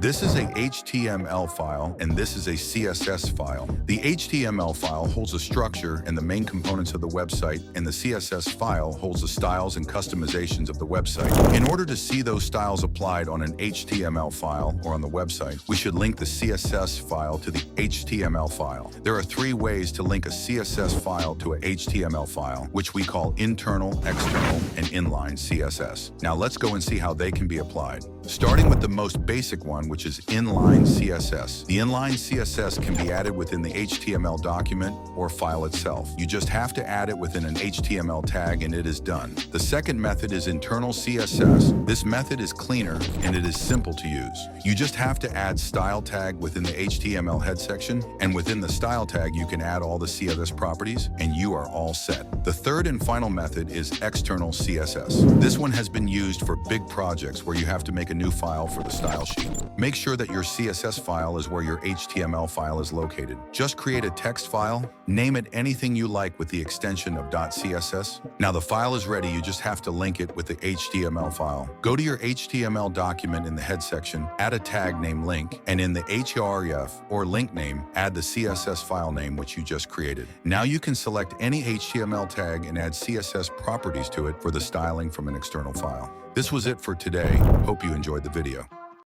This is a HTML file and this is a CSS file. The HTML file holds the structure and the main components of the website, and the CSS file holds the styles and customizations of the website. In order to see those styles applied on an HTML file or on the website, we should link the CSS file to the HTML file. There are three ways to link a CSS file to a HTML file, which we call internal, external, and inline CSS. Now let's go and see how they can be applied. Starting with the most basic one, which is inline CSS. The inline CSS can be added within the HTML document or file itself. You just have to add it within an HTML tag and it is done. The second method is internal CSS. This method is cleaner and it is simple to use. You just have to add style tag within the HTML head section, and within the style tag you can add all the CSS properties and you are all set. The third and final method is external CSS. This one has been used for big projects where you have to make a new file for the style sheet. Make sure that your CSS file is where your HTML file is located. Just create a text file, name it anything you like with the extension of .css. Now the file is ready, you just have to link it with the HTML file. Go to your HTML document in the head section, add a tag named link, and in the href or link name, add the CSS file name which you just created. Now you can select any HTML tag and add CSS properties to it for the styling from an external file. This was it for today. Hope you enjoyed the video.